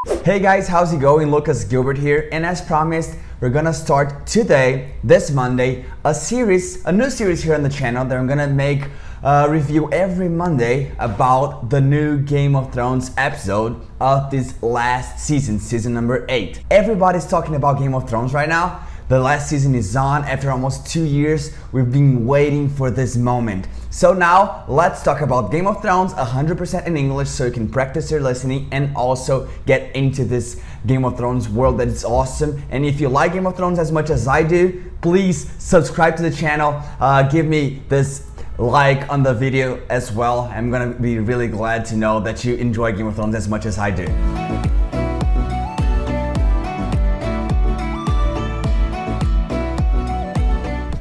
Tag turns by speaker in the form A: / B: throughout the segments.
A: Hey guys, how's it going? Lucas Gilbert here, and as promised, we're gonna start today, this Monday, a new series here on the channel that I'm gonna make a review every Monday about the new Game of Thrones episode of this last season, season number 8. Everybody's talking about Game of Thrones right now. The last season is on. After almost 2 years, we've been waiting for this moment. So now, let's talk about Game of Thrones 100% in English so you can practice your listening and also get into this Game of Thrones world that is awesome. And if you like Game of Thrones as much as I do, please subscribe to the channel. Give me this like on the video as well. I'm gonna be really glad to know that you enjoy Game of Thrones as much as I do.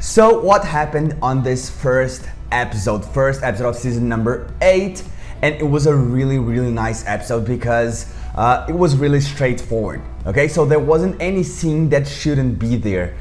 A: So what happened on this first episode of season number 8, and it was a really nice episode because it was really straightforward. Okay, so there wasn't any scene that shouldn't be there.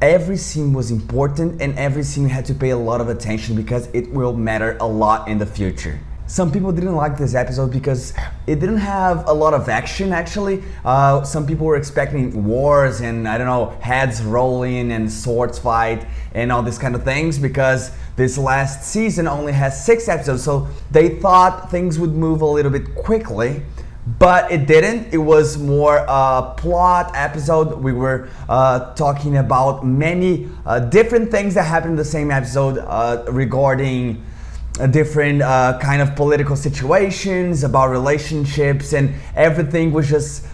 A: Every scene was important and every scene had to pay a lot of attention because it will matter a lot in the future. Some people didn't like this episode because it didn't have a lot of action actually. Some people were expecting wars and I don't know, heads rolling and swords fight and all these kind of things because this last season only has 6 episodes, so they thought things would move a little bit quickly, but it didn't. It was more a plot episode. We were talking about many different things that happened in the same episode regarding different kind of political situations, about relationships, and everything was just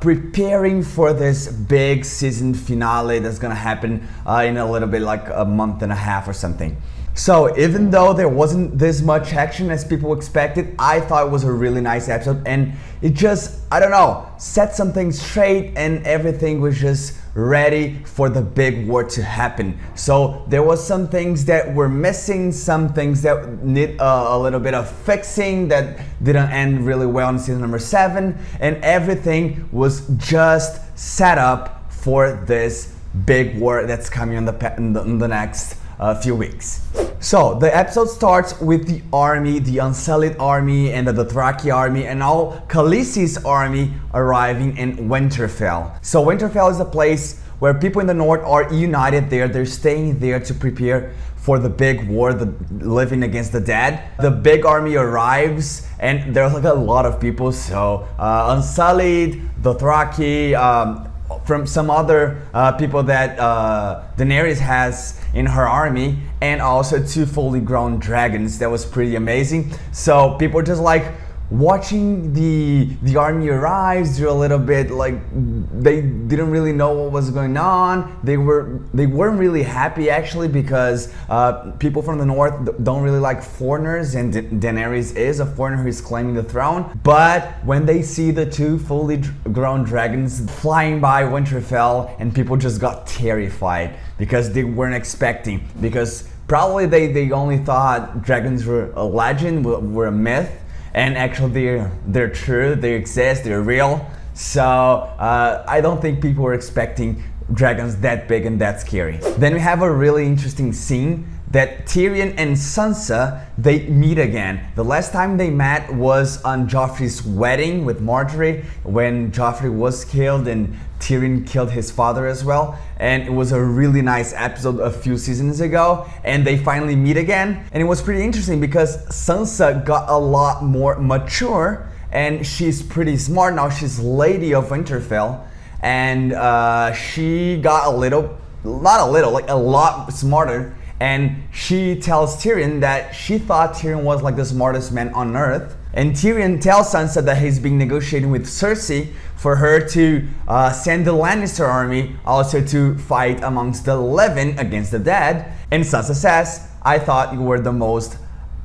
A: preparing for this big season finale that's gonna happen in a little bit, like a month and a half or something. So even though there wasn't this much action as people expected, I thought it was a really nice episode, and it just, I don't know, set something straight and everything was just ready for the big war to happen. So there was some things that were missing, some things that need a little bit of fixing that didn't end really well in season number 7, and everything was just set up for this big war that's coming in the next few weeks. So the episode starts with the army, the Unsullied army and the Dothraki army and all Khaleesi's army arriving in Winterfell. So Winterfell is a place where people in the north are united there. They're staying there to prepare for the big war, the living against the dead. The big army arrives and there's like a lot of people. So Unsullied, Dothraki, from some other people that Daenerys has in her army, and also 2 fully grown dragons. That was pretty amazing. So people just like watching the army arrive. They're a little bit like they didn't really know what was going on. They weren't really happy actually because people from the north don't really like foreigners, and Daenerys is a foreigner who is claiming the throne. But when they see the 2 fully grown dragons flying by Winterfell, and people just got terrified because they weren't expecting, because probably they only thought dragons were a legend, were a myth. And actually they're true, they exist, they're real. So I don't think people were expecting dragons that big and that scary. Then we have a really interesting scene that Tyrion and Sansa, they meet again. The last time they met was on Joffrey's wedding with Marjorie, when Joffrey was killed and Tyrion killed his father as well. And it was a really nice episode a few seasons ago, and they finally meet again. And it was pretty interesting because Sansa got a lot more mature and she's pretty smart now. She's Lady of Winterfell, and she got a lot smarter. And she tells Tyrion that she thought Tyrion was like the smartest man on earth. And Tyrion tells Sansa that he's been negotiating with Cersei for her to send the Lannister army also to fight amongst the living against the dead. And Sansa says, I thought you were the most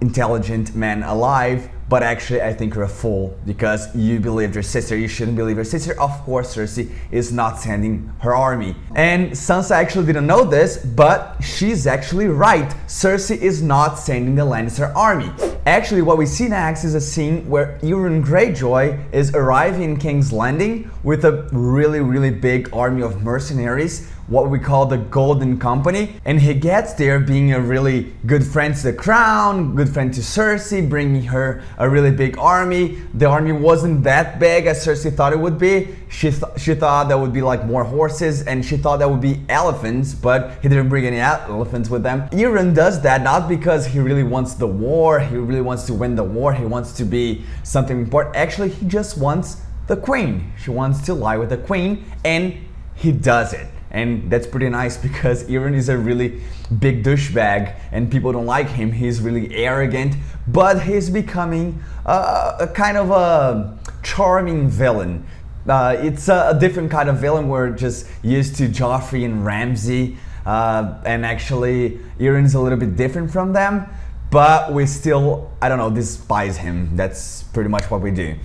A: intelligent man alive, but actually I think you're a fool because you believed your sister. You shouldn't believe your sister. Of course, Cersei is not sending her army. And Sansa actually didn't know this, but she's actually right. Cersei is not sending the Lannister army. Actually, what we see next is a scene where Euron Greyjoy is arriving in King's Landing with a really big army of mercenaries, what we call the Golden Company, and he gets there being a really good friend to the crown, good friend to Cersei, bringing her a really big army. The army wasn't that big as Cersei thought it would be. She thought there would be like more horses, and she thought there would be elephants, but he didn't bring any elephants with them. Euron does that not because he really wants the war, he really wants to win the war, he wants to be something important. Actually, he just wants the queen. She wants to lie with the queen, and he does it. And that's pretty nice because Euron is a really big douchebag and people don't like him. He's really arrogant, but he's becoming a kind of a charming villain. It's a different kind of villain. We're just used to Joffrey and Ramsay, and actually Euron's a little bit different from them, but we still, I don't know, despise him. That's pretty much what we do.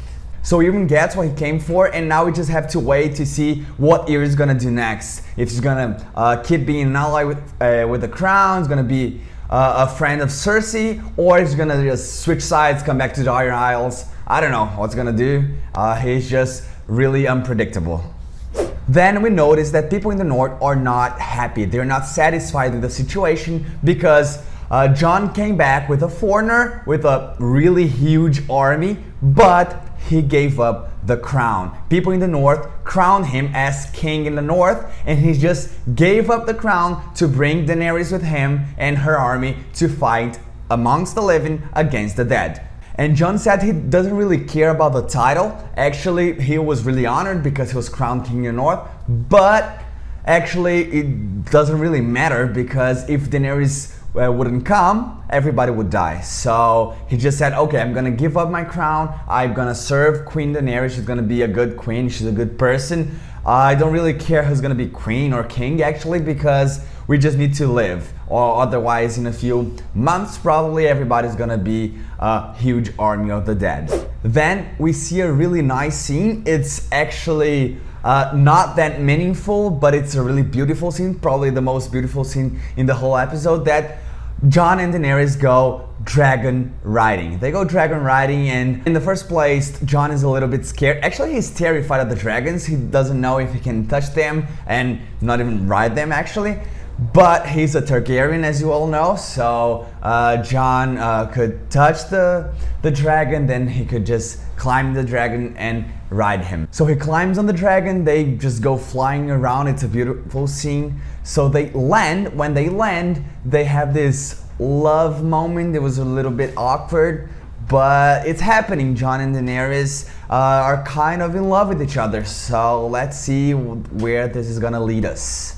A: So Euron gets what he came for, and now we just have to wait to see what Euron's gonna do next. If he's gonna keep being an ally with the crown, he's gonna be a friend of Cersei, or he's gonna just switch sides, come back to the Iron Isles. I don't know what's gonna do. He's just really unpredictable. Then we notice that people in the north are not happy. They're not satisfied with the situation because Jon came back with a foreigner with a really huge army, but he gave up the crown. People in the north crowned him as king in the north, and he just gave up the crown to bring Daenerys with him and her army to fight amongst the living against the dead. And Jon said he doesn't really care about the title. Actually, he was really honored because he was crowned king in the north, but actually it doesn't really matter because if Daenerys wouldn't come, everybody would die. So he just said, okay, I'm gonna give up my crown, I'm gonna serve Queen Daenerys, she's gonna be a good queen, she's a good person. I don't really care who's gonna be queen or king actually, because we just need to live, or otherwise in a few months probably everybody's gonna be a huge army of the dead. Then we see a really nice scene. It's actually not that meaningful, but it's a really beautiful scene, probably the most beautiful scene in the whole episode, that Jon and Daenerys go dragon riding. They go dragon riding, and in the first place, Jon is a little bit scared. Actually, he's terrified of the dragons. He doesn't know if he can touch them and not even ride them actually. But he's a Targaryen, as you all know, so Jon could touch the dragon, then he could just climb the dragon and ride him. So he climbs on the dragon, they just go flying around, it's a beautiful scene. So they land, when they land, they have this love moment. It was a little bit awkward, but it's happening. Jon and Daenerys are kind of in love with each other, so let's see where this is gonna lead us.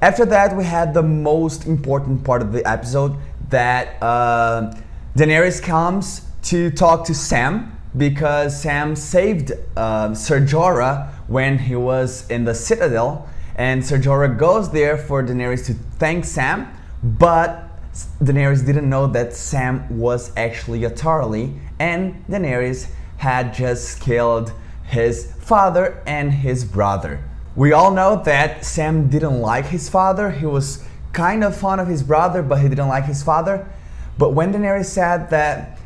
A: After that, we had the most important part of the episode, that Daenerys comes to talk to Sam because Sam saved Ser Jorah when he was in the Citadel, and Ser Jorah goes there for Daenerys to thank Sam, but Daenerys didn't know that Sam was actually a Tarly, and Daenerys had just killed his father and his brother. We all know that Sam didn't like his father. He was kind of fond of his brother, but he didn't like his father. But when Daenerys said that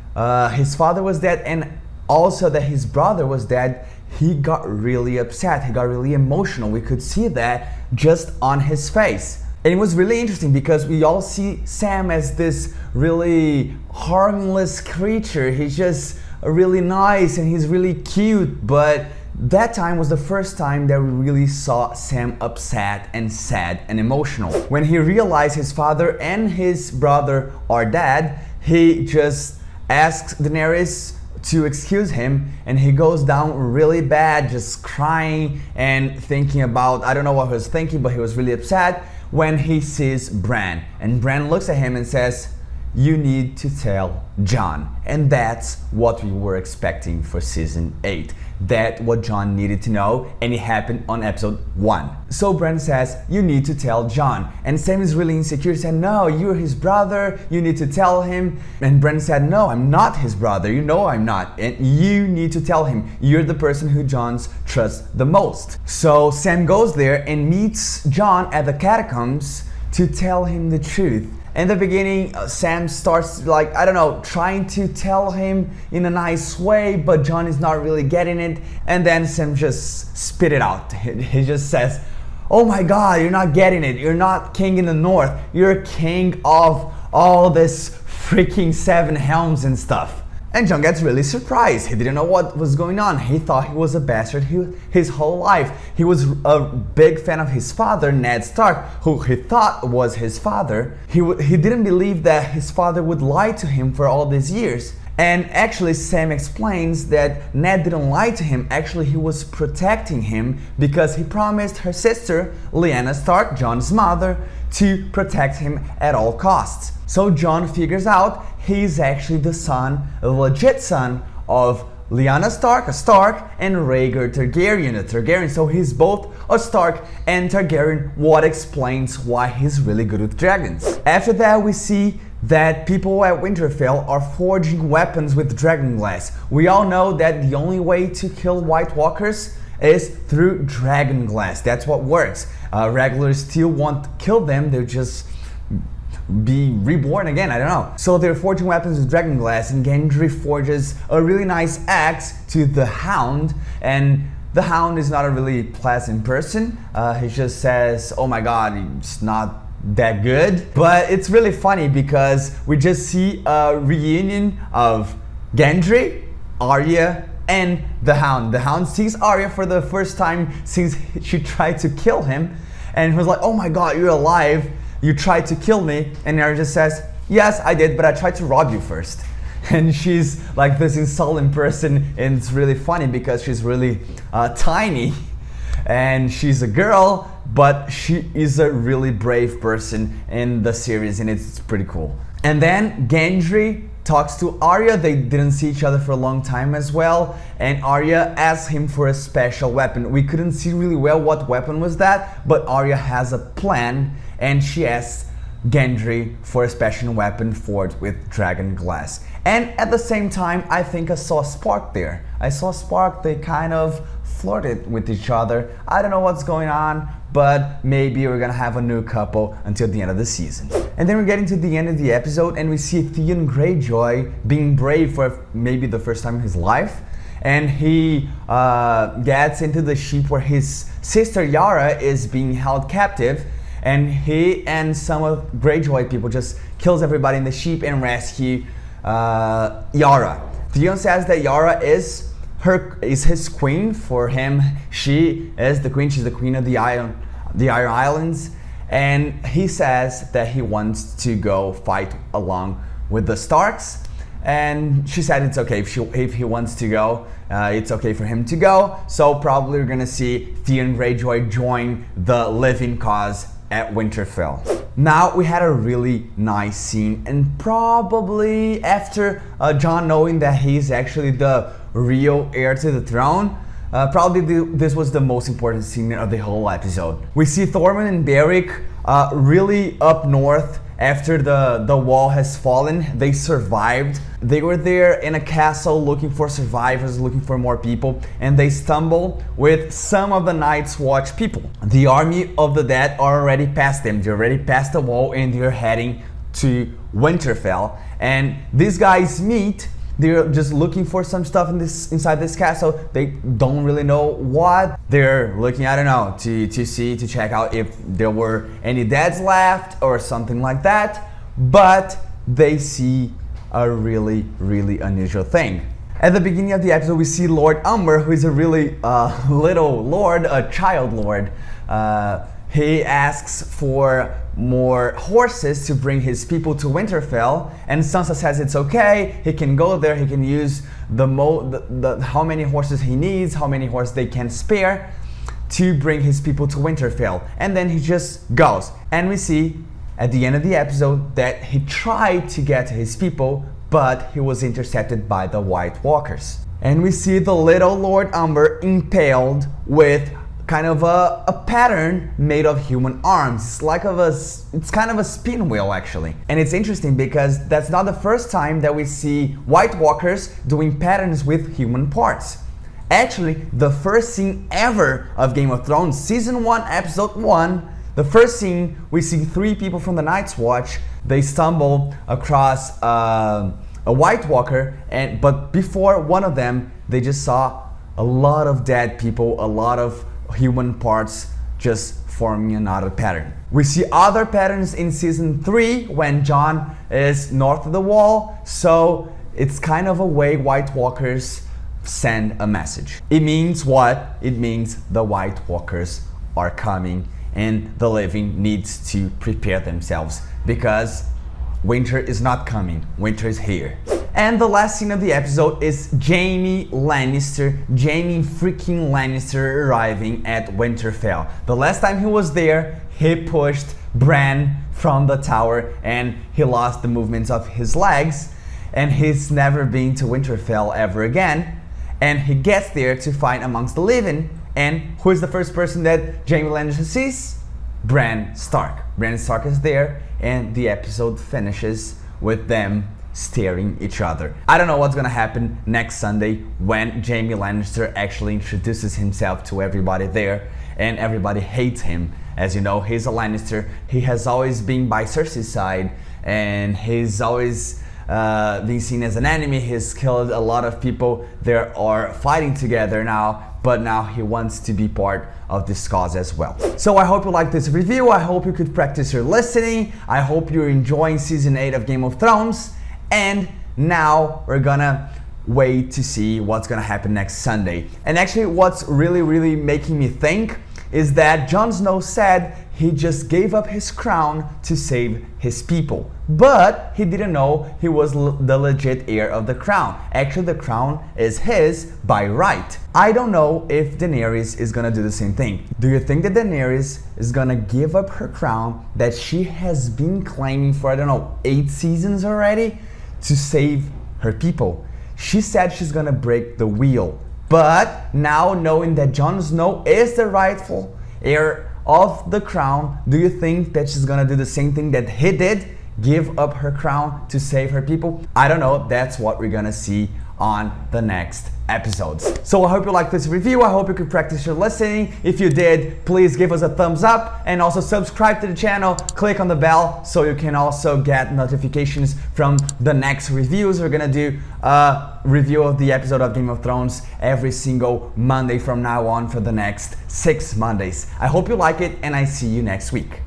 A: his father was dead and also that his brother was dead, he got really upset. He got really emotional. We could see that just on his face. And it was really interesting because we all see Sam as this really harmless creature. He's just really nice and he's really cute, but that time was the first time that we really saw Sam upset and sad and emotional. When he realized his father and his brother are dead, he just asks Daenerys to excuse him, and he goes down really bad, just crying and thinking about, I don't know what he was thinking, but he was really upset when he sees Bran. And Bran looks at him and says, "You need to tell Jon." And that's what we were expecting for season 8. That's what Jon needed to know, and it happened on episode 1. So Bran says, "You need to tell Jon." And Sam is really insecure, said, "No, you're his brother, you need to tell him." And Bran said, "No, I'm not his brother, you know I'm not, and you need to tell him. You're the person who Jon trusts the most." So Sam goes there and meets Jon at the catacombs to tell him the truth. In the beginning, Sam starts like, I don't know, trying to tell him in a nice way, but Jon is not really getting it. And then Sam just spit it out. He just says, oh my god, you're not getting it. You're not king in the north. You're king of all this freaking 7 helms and stuff. And Jon gets really surprised. He didn't know what was going on. He thought he was a bastard his whole life. He was a big fan of his father, Ned Stark, who he thought was his father. He didn't believe that his father would lie to him for all these years. And actually, Sam explains that Ned didn't lie to him. Actually, he was protecting him because he promised her sister, Lyanna Stark, Jon's mother, to protect him at all costs. So Jon figures out he's actually the son, a legit son of Lyanna Stark, a Stark, and Rhaegar Targaryen, a Targaryen. So he's both a Stark and Targaryen, what explains why he's really good with dragons. After that, we see that people at Winterfell are forging weapons with dragon glass. We all know that the only way to kill White Walkers is through dragon glass. That's what works. Regulars still won't kill them, they'll just be reborn again, I don't know. So they're forging weapons with dragon glass, and Gendry forges a really nice axe to the Hound, and the Hound is not a really pleasant person. He just says, oh my god, it's not that good. But it's really funny because we just see a reunion of Gendry, Arya, and the Hound. The Hound sees Arya for the first time since she tried to kill him, and he was like, oh my god, you're alive, you tried to kill me. And Arya just says, yes, I did, but I tried to rob you first. And she's like this insolent person, and it's really funny because she's really tiny, and she's a girl, but she is a really brave person in the series, and it's pretty cool. And then Gendry talks to Arya. They didn't see each other for a long time as well, and Arya asks him for a special weapon. We couldn't see really well what weapon was that, but Arya has a plan, and she asks Gendry for a special weapon forged with dragon glass. And at the same time, I think I saw Spark there. I saw Spark, they kind of flirted with each other. I don't know what's going on, but maybe we're gonna have a new couple until the end of the season. And then we're getting to the end of the episode, and we see Theon Greyjoy being brave for maybe the first time in his life. And he gets into the ship where his sister Yara is being held captive, and he and some of Greyjoy people just kills everybody in the ship and rescue Yara. Theon says that Yara is his queen. For him, she is the queen. She's the queen of the Iron Islands, and he says that he wants to go fight along with the Starks. And she said it's okay if he wants to go. It's okay for him to go. So probably we're gonna see Theon Greyjoy join the living cause at Winterfell. Now we had a really nice scene, and probably after Jon knowing that he's actually the real heir to the throne, this was the most important scene of the whole episode. We see Tormund and Beric really up north after the wall has fallen. They survived. They were there in a castle looking for survivors, looking for more people, and they stumble with some of the Night's Watch people. The army of the dead are already past them. They're already past the wall, and they're heading to Winterfell. And these guys meet. They're just looking for some stuff inside this castle. They don't really know what. They're looking, I don't know, to check out if there were any deads left or something like that. But they see a really, really unusual thing. At the beginning of the episode, we see Lord Umber, who is a really little lord, a child lord. He asks for more horses to bring his people to Winterfell, and Sansa says it's okay, he can go there, he can use how many horses he needs, how many horses they can spare to bring his people to Winterfell. And then he just goes. And we see at the end of the episode that he tried to get to his people, but he was intercepted by the White Walkers. And we see the little Lord Umber impaled with kind of a pattern made of human arms. It's kind of a spin wheel, actually. And it's interesting because that's not the first time that we see White Walkers doing patterns with human parts. Actually, the first scene ever of Game of Thrones, Season 1, Episode 1, the first scene, we see 3 people from the Night's Watch. They stumble across a White Walker, but before one of them, they just saw a lot of dead people, a lot of human parts just forming another pattern. We see other patterns in season 3 when John is north of the wall, so it's kind of a way White Walkers send a message. It means what? It means the White Walkers are coming and the living needs to prepare themselves because winter is not coming, winter is here. And the last scene of the episode is Jamie freaking Lannister arriving at Winterfell. The last time he was there, he pushed Bran from the tower and he lost the movements of his legs and he's never been to Winterfell ever again. And he gets there to find amongst the living, and who is the first person that Jamie Lannister sees? Bran Stark. Bran Stark is there and the episode finishes with them staring each other. I don't know what's gonna happen next Sunday when Jamie Lannister actually introduces himself to everybody there and everybody hates him. As you know, he's a Lannister. He has always been by Cersei's side and he's always being seen as an enemy. He's killed a lot of people. They are fighting together now, but now he wants to be part of this cause as well. So I hope you like this review. I hope you could practice your listening. I hope you're enjoying season 8 of Game of Thrones. And now we're gonna wait to see what's gonna happen next Sunday. And actually what's really making me think is that Jon Snow said he just gave up his crown to save his people. But he didn't know he was the legit heir of the crown. Actually, the crown is his by right. I don't know if Daenerys is gonna do the same thing. Do you think that Daenerys is gonna give up her crown that she has been claiming for, I don't know, 8 seasons already to save her people? She said she's gonna break the wheel. But now knowing that Jon Snow is the rightful heir of the crown, do you think that she's gonna do the same thing that he did? Give up her crown to save her people? I don't know. That's what we're gonna see on the next episodes. So I hope you liked this review. I hope you could practice your listening. If you did, please give us a thumbs up and also subscribe to the channel. Click on the bell so you can also get notifications from the next reviews. We're gonna do a review of the episode of Game of Thrones every single Monday from now on for the next 6 Mondays. I hope you like it and I see you next week.